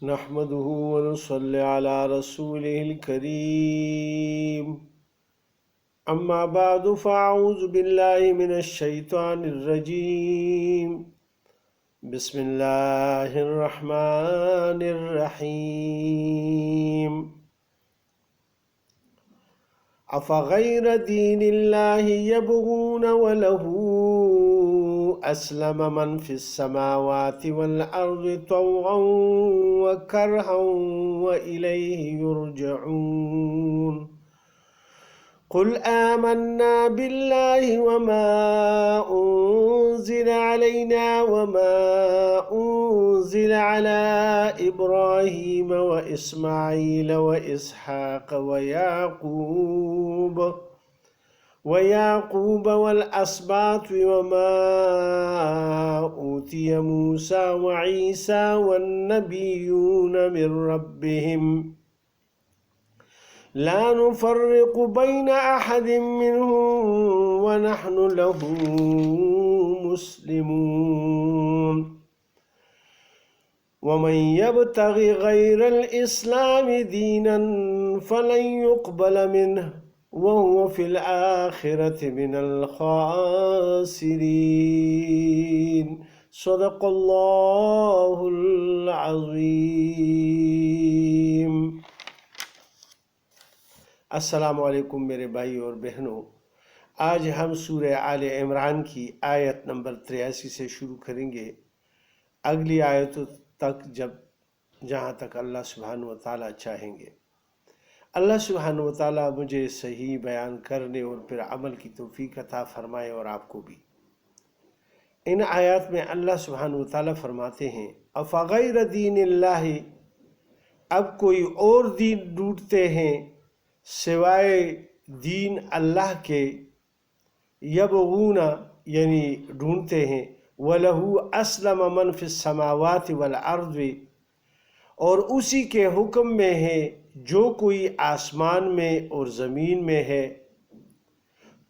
نحمده ونصلي على رسوله الكريم اما بعد فاعوذ بالله من الشيطان الرجيم بسم الله الرحمن الرحيم افغير دين الله يبغون وله اسلم من في السماوات والارض طوعا وكرها واليه يرجعون قل آمنا بالله وما أنزل علينا وما أنزل على إبراهيم وإسماعيل وإسحاق ويعقوب والأسباط وما أوتي موسى وعيسى والنبيون من ربهم لا نفرق بين أحد منهم ونحن له مسلمون ومن يبتغ غير الإسلام دينا فلن يقبل منه وهو في الآخرة من الخاسرين صدق الله العظيم۔ السلام علیکم میرے بھائی اور بہنوں، آج ہم سورہ آل عمران کی آیت نمبر 83 سے شروع کریں گے، اگلی آیتوں تک جہاں تک اللہ سبحانہ و تعالیٰ چاہیں گے۔ اللہ سبحانہ و تعالیٰ مجھے صحیح بیان کرنے اور پھر عمل کی توفیق عطا فرمائے اور آپ کو بھی۔ ان آیات میں اللہ سبحانہ و تعالیٰ فرماتے ہیں افغیر دین اللہ، اب کوئی اور دین ڈھونڈتے ہیں سوائے دین اللہ کے، یبغون یعنی ڈھونڈتے ہیں، وَلَهُ أَسْلَمَ مَنْ فِي السَّمَاوَاتِ وَالْأَرْضِ، اور اسی کے حکم میں ہے جو کوئی آسمان میں اور زمین میں ہے،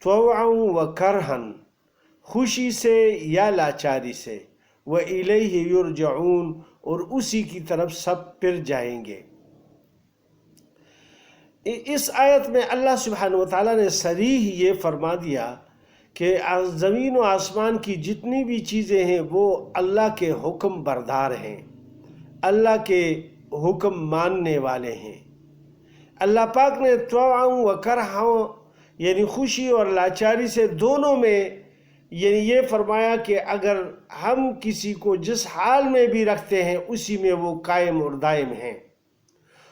طوعاً وَكَرْهًا، خوشی سے یا لاچاری سے، وَإِلَيْهِ يُرْجَعُونَ، اور اسی کی طرف سب پھر جائیں گے۔ اس آیت میں اللہ سبحانہ و تعالیٰ نے صریح یہ فرما دیا کہ زمین و آسمان کی جتنی بھی چیزیں ہیں وہ اللہ کے حکم بردار ہیں، اللہ کے حکم ماننے والے ہیں۔ اللہ پاک نے طوعاً و کرہاً یعنی خوشی اور لاچاری سے دونوں میں یعنی یہ فرمایا کہ اگر ہم کسی کو جس حال میں بھی رکھتے ہیں اسی میں وہ قائم اور دائم ہیں۔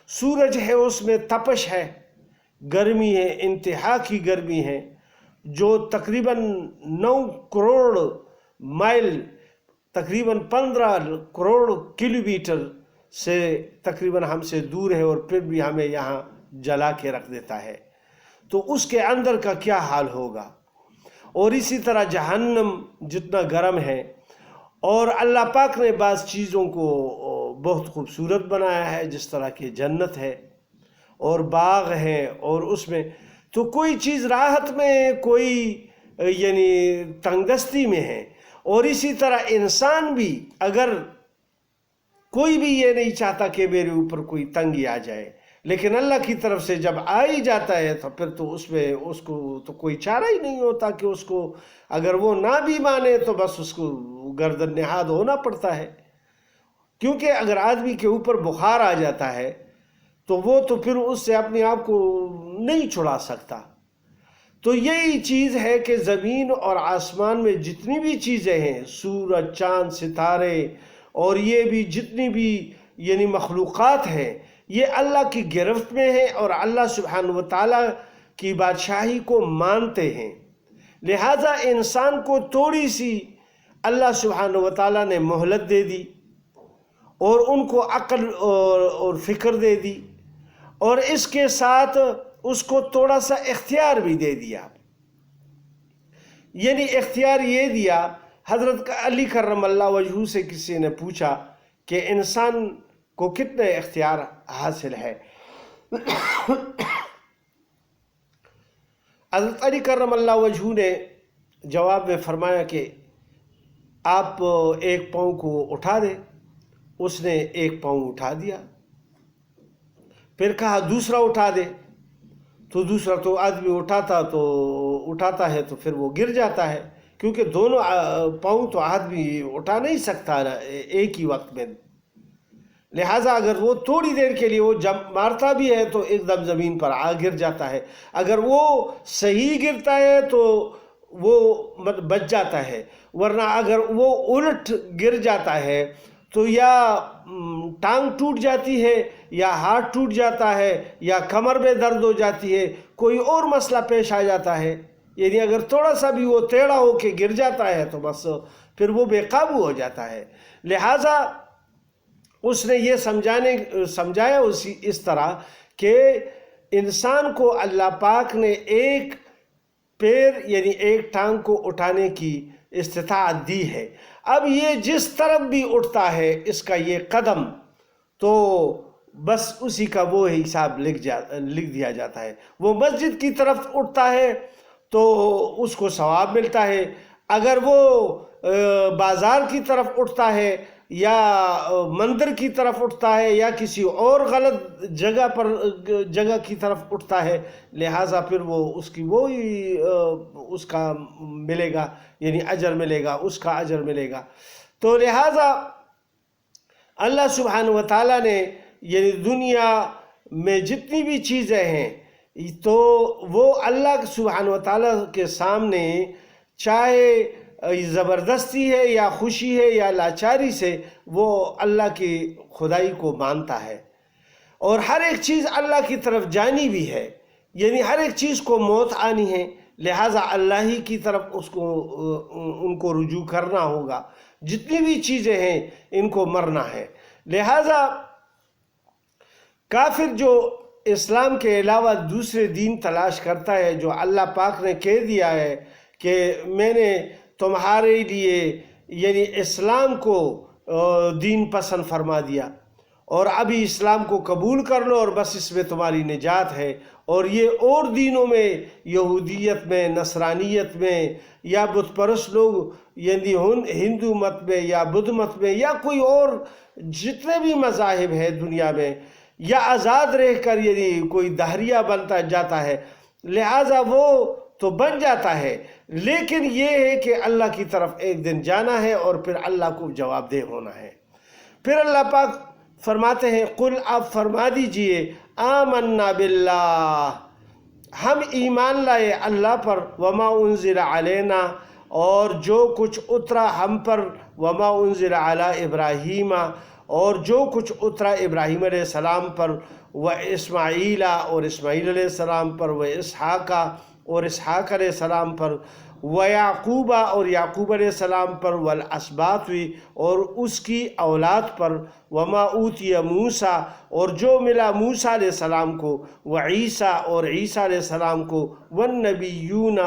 سورج ہے، اس میں تپش ہے، گرمی ہے، انتہا کی گرمی ہے، جو تقریباً 9 کروڑ مائل، تقریباً 15 کروڑ کلومیٹر سے تقریباً ہم سے دور ہے، اور پھر بھی ہمیں یہاں جلا کے رکھ دیتا ہے، تو اس کے اندر کا کیا حال ہوگا۔ اور اسی طرح جہنم جتنا گرم ہے، اور اللہ پاک نے بعض چیزوں کو بہت خوبصورت بنایا ہے، جس طرح کہ جنت ہے اور باغ ہیں، اور اس میں تو کوئی چیز راحت میں، کوئی یعنی تنگ دستی میں ہے، اور اسی طرح انسان بھی اگر کوئی بھی یہ نہیں چاہتا کہ میرے اوپر کوئی تنگی آ جائے، لیکن اللہ کی طرف سے جب آ ہی جاتا ہے تو پھر تو اس میں اس کو تو کوئی چارہ ہی نہیں ہوتا کہ اس کو اگر وہ نہ بھی مانے تو بس اس کو گردن نہاد ہونا پڑتا ہے، کیونکہ اگر آدمی کے اوپر بخار آ جاتا ہے تو وہ تو پھر اس سے اپنے آپ کو نہیں چھڑا سکتا۔ تو یہی چیز ہے کہ زمین اور آسمان میں جتنی بھی چیزیں ہیں، سورج، چاند، ستارے، اور یہ بھی جتنی بھی یعنی مخلوقات ہیں، یہ اللہ کی گرفت میں ہیں اور اللہ سبحانہ و تعالیٰ کی بادشاہی کو مانتے ہیں۔ لہٰذا انسان کو تھوڑی سی اللہ سبحانہ و تعالیٰ نے مہلت دے دی، اور ان کو عقل اور فکر دے دی، اور اس کے ساتھ اس کو تھوڑا سا اختیار بھی دے دیا۔ یعنی اختیار یہ دیا، حضرت علی کرم اللہ وجہہ سے کسی نے پوچھا کہ انسان کو کتنے اختیار حاصل ہے؟ حضرت علی کرم اللہ وجہہ نے جواب میں فرمایا کہ آپ ایک پاؤں کو اٹھا دیں، اس نے ایک پاؤں اٹھا دیا، پھر کہا دوسرا اٹھا دے، تو دوسرا تو آدمی اٹھاتا ہے تو پھر وہ گر جاتا ہے، کیونکہ دونوں پاؤں تو آدمی اٹھا نہیں سکتا ایک ہی وقت میں، لہٰذا اگر وہ تھوڑی دیر کے لیے وہ جمپ مارتا بھی ہے تو ایک دم زمین پر گر جاتا ہے، اگر وہ صحیح گرتا ہے تو وہ بچ جاتا ہے، ورنہ اگر وہ الٹ گر جاتا ہے تو یا ٹانگ ٹوٹ جاتی ہے، یا ہاتھ ٹوٹ جاتا ہے، یا کمر میں درد ہو جاتی ہے، کوئی اور مسئلہ پیش آ جاتا ہے، یعنی اگر تھوڑا سا بھی وہ ٹیڑھا ہو کے گر جاتا ہے تو بس پھر وہ بے قابو ہو جاتا ہے۔ لہٰذا اس نے یہ سمجھایا اس طرح کہ انسان کو اللہ پاک نے ایک پیر یعنی ایک ٹانگ کو اٹھانے کی استطاعت دی ہے، اب یہ جس طرف بھی اٹھتا ہے اس کا یہ قدم، تو بس اسی کا وہ حساب لکھ دیا جاتا ہے۔ وہ مسجد کی طرف اٹھتا ہے تو اس کو ثواب ملتا ہے، اگر وہ بازار کی طرف اٹھتا ہے یا مندر کی طرف اٹھتا ہے یا کسی اور غلط جگہ کی طرف اٹھتا ہے، لہٰذا پھر وہ اس کا ملے گا، یعنی اجر ملے گا، اس کا اجر ملے گا۔ تو لہٰذا اللہ سبحانہ وتعالیٰ نے یعنی دنیا میں جتنی بھی چیزیں ہیں تو وہ اللہ سبحانہ وتعالیٰ کے سامنے چاہے زبردستی ہے یا خوشی ہے یا لاچاری سے وہ اللہ کی خدائی کو مانتا ہے، اور ہر ایک چیز اللہ کی طرف جانی بھی ہے، یعنی ہر ایک چیز کو موت آنی ہے، لہٰذا اللہ ہی کی طرف ان کو رجوع کرنا ہوگا، جتنی بھی چیزیں ہیں ان کو مرنا ہے۔ لہٰذا کافر جو اسلام کے علاوہ دوسرے دین تلاش کرتا ہے، جو اللہ پاک نے کہہ دیا ہے کہ میں نے تمہارے لیے یعنی اسلام کو دین پسند فرما دیا، اور ابھی اسلام کو قبول کر لو اور بس اس میں تمہاری نجات ہے، اور یہ اور دینوں میں یہودیت میں، نصرانیت میں، یا بت پرست لوگ یعنی ہندو مت میں یا بدھ مت میں یا کوئی اور جتنے بھی مذاہب ہیں دنیا میں، یا آزاد رہ کر یعنی کوئی دہریہ بنتا جاتا ہے، لہٰذا وہ تو بن جاتا ہے، لیکن یہ ہے کہ اللہ کی طرف ایک دن جانا ہے اور پھر اللہ کو جواب دہ ہونا ہے۔ پھر اللہ پاک فرماتے ہیں قل آپ فرما دیجئے آمنا باللہ، ہم ایمان لائے اللہ پر، وما انزل علینا، اور جو کچھ اترا ہم پر، وما انزل علی ابراہیم، اور جو کچھ اترا ابراہیم علیہ السلام پر، و اسماعیل، اور اسماعیل علیہ السلام پر، و اسحاق، اور اسحاق علیہ السلام پر، و یعقوب، اور یعقوب علیہ السلام پر، والاسباط، اور اس کی اولاد پر، وما اوتی موسیٰ، اور جو ملا موسیٰ علیہ السلام کو، و عیسیٰ، اور عیسیٰ علیہ السلام کو، والنبیون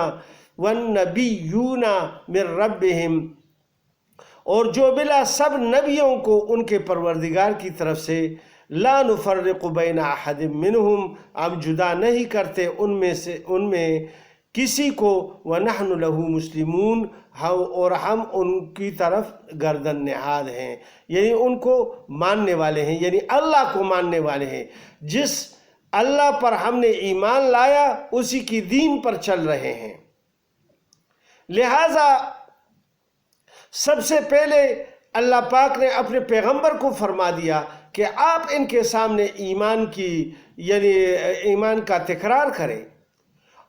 من ربہم، اور جو ملا سب نبیوں کو ان کے پروردگار کی طرف سے، لا نفرق بین احد منہم، ہم جدا نہیں کرتے ان میں کسی کو، وَنَحْنُ لَهُ مُسْلِمُونَ، اور ہم ان کی طرف گردن نہاد ہیں، یعنی ان کو ماننے والے ہیں، یعنی اللہ کو ماننے والے ہیں، جس اللہ پر ہم نے ایمان لایا اسی کی دین پر چل رہے ہیں۔ لہٰذا سب سے پہلے اللہ پاک نے اپنے پیغمبر کو فرما دیا کہ آپ ان کے سامنے ایمان کا تکرار کریں،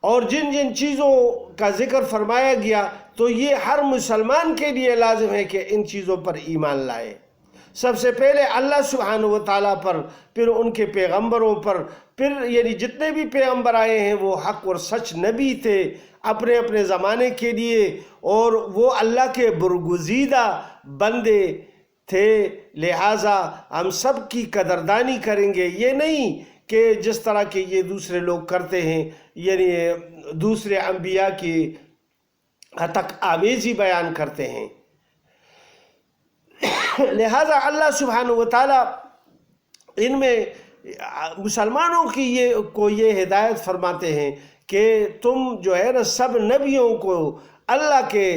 اور جن جن چیزوں کا ذکر فرمایا گیا تو یہ ہر مسلمان کے لیے لازم ہے کہ ان چیزوں پر ایمان لائے۔ سب سے پہلے اللہ سبحانہ وتعالیٰ پر، پھر ان کے پیغمبروں پر، پھر یعنی جتنے بھی پیغمبر آئے ہیں وہ حق اور سچ نبی تھے اپنے اپنے زمانے کے لیے، اور وہ اللہ کے برگزیدہ بندے تھے، لہٰذا ہم سب کی قدردانی کریں گے، یہ نہیں کہ جس طرح کہ یہ دوسرے لوگ کرتے ہیں، یعنی دوسرے انبیاء کی تک آمیزی بیان کرتے ہیں۔ لہٰذا اللہ سبحانہ وتعالیٰ ان میں مسلمانوں کو یہ ہدایت فرماتے ہیں کہ تم جو ہے نا سب نبیوں کو اللہ کے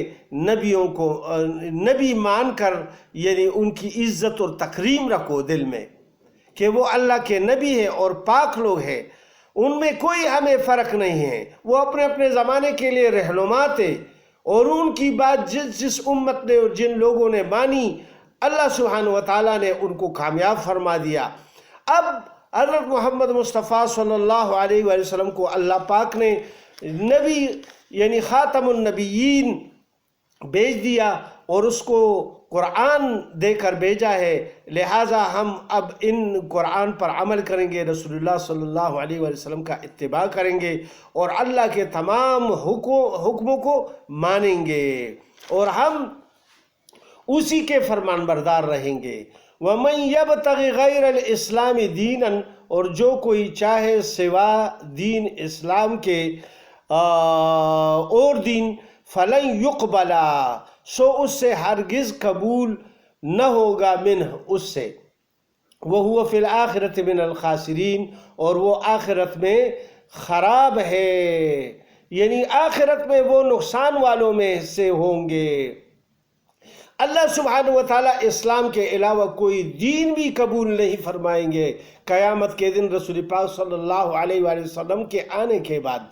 نبیوں کو نبی مان کر یعنی ان کی عزت اور تکریم رکھو دل میں کہ وہ اللہ کے نبی ہیں اور پاک لوگ ہیں، ان میں کوئی ہمیں فرق نہیں ہے، وہ اپنے اپنے زمانے کے لیے رہنما تھے، اور ان کی بات جس امت نے اور جن لوگوں نے مانی اللہ سبحانہ وتعالیٰ نے ان کو کامیاب فرما دیا۔ اب حضرت محمد مصطفیٰ صلی اللہ علیہ وآلہ وسلم کو اللہ پاک نے نبی یعنی خاتم النبیین بھیج دیا اور اس کو قرآن دے کر بھیجا ہے، لہٰذا ہم اب ان قرآن پر عمل کریں گے، رسول اللہ صلی اللہ علیہ وآلہ وسلم کا اتباع کریں گے اور اللہ کے تمام حکموں کو مانیں گے اور ہم اسی کے فرمان بردار رہیں گے۔ وَمَنْ يَبْتَغِ غَيْرَ الْإِسْلَامِ دِينًا، اور جو کوئی چاہے سوا دین اسلام کے اور دین، فَلَنْ يُقْبَلَ، سو اس سے ہرگز قبول نہ ہوگا منہ اس سے، وَهُوَ فِي الْآخِرَةِ مِنَ الْخَاسِرِينَ، اور وہ آخرت میں خراب ہے، یعنی آخرت میں وہ نقصان والوں میں سے ہوں گے۔ اللہ سبحانہ وتعالیٰ اسلام کے علاوہ کوئی دین بھی قبول نہیں فرمائیں گے قیامت کے دن رسول پاک صلی اللہ علیہ وآلہ وسلم کے آنے کے بعد۔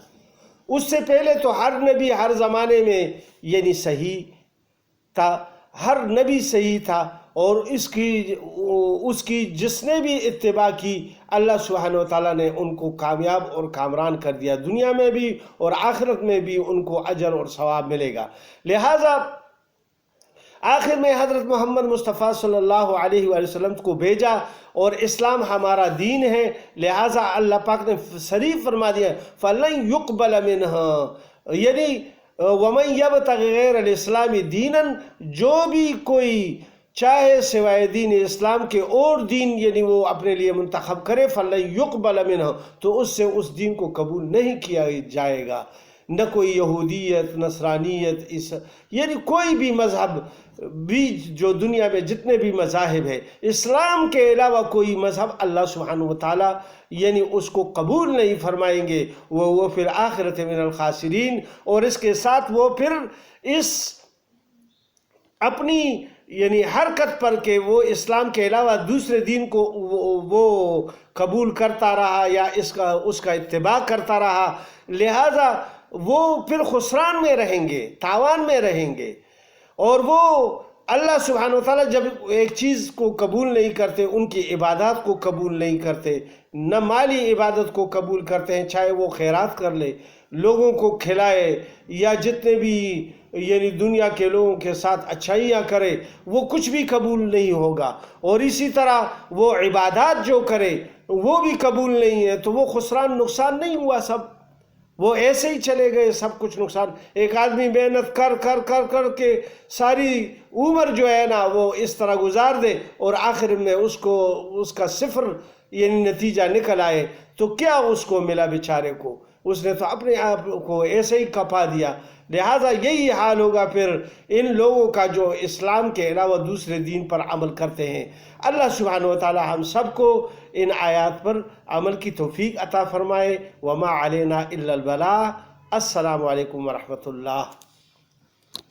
اس سے پہلے تو ہر نبی ہر زمانے میں یعنی صحیح تھا، ہر نبی صحیح تھا، اور اس کی جس نے بھی اتباع کی اللہ سبحانہ وتعالیٰ نے ان کو کامیاب اور کامران کر دیا، دنیا میں بھی اور آخرت میں بھی ان کو اجر اور ثواب ملے گا۔ لہٰذا آخر میں حضرت محمد مصطفیٰ صلی اللہ علیہ وآلہ وسلم کو بھیجا اور اسلام ہمارا دین ہے، لہٰذا اللہ پاک نے صریح فرما دیا فَلَنْ يُقْبَلَ مِنْهَا، یعنی وَمَنْ يَبْتَغِ غَيْرَ الْإِسْلَامِ دِينًا، جو بھی کوئی چاہے سوائے دین اسلام کے اور دین یعنی وہ اپنے لیے منتخب کرے، فَلَنْ يُقْبَلَ مِنْهَا، تو اس سے اس دین کو قبول نہیں کیا جائے گا، نہ کوئی یہودیت، نصرانیت، یعنی کوئی بھی مذہب بھی جو دنیا میں جتنے بھی مذاہب ہیں، اسلام کے علاوہ کوئی مذہب اللہ سبحانہ وتعالیٰ یعنی اس کو قبول نہیں فرمائیں گے، وہ پھر آخرت من الخاسرین، اور اس کے ساتھ وہ پھر اس اپنی یعنی حرکت پر کہ وہ اسلام کے علاوہ دوسرے دین کو وہ قبول کرتا رہا یا اس کا اتباع کرتا رہا، لہذا وہ پھر خسران میں رہیں گے، تاوان میں رہیں گے۔ اور وہ اللہ سبحانہ وتعالیٰ جب ایک چیز کو قبول نہیں کرتے، ان کی عبادات کو قبول نہیں کرتے، نہ مالی عبادت کو قبول کرتے ہیں، چاہے وہ خیرات کر لے، لوگوں کو کھلائے یا جتنے بھی یعنی دنیا کے لوگوں کے ساتھ اچھائیاں کرے، وہ کچھ بھی قبول نہیں ہوگا۔ اور اسی طرح وہ عبادات جو کرے وہ بھی قبول نہیں ہے، تو وہ خسران نقصان نہیں ہوا، سب وہ ایسے ہی چلے گئے، سب کچھ نقصان۔ ایک آدمی محنت کر کر کر کر کے ساری عمر جو ہے نا وہ اس طرح گزار دے اور آخر میں اس کا صفر یعنی نتیجہ نکل آئے، تو کیا اس کو ملا بیچارے کو؟ اس نے تو اپنے آپ کو ایسے ہی کپا دیا۔ لہٰذا یہی حال ہوگا پھر ان لوگوں کا جو اسلام کے علاوہ دوسرے دین پر عمل کرتے ہیں۔ اللہ سبحانہ وتعالی ہم سب کو ان آیات پر عمل کی توفیق عطا فرمائے۔ وما علینا الا البلاغ۔ السلام علیکم ورحمۃ اللہ۔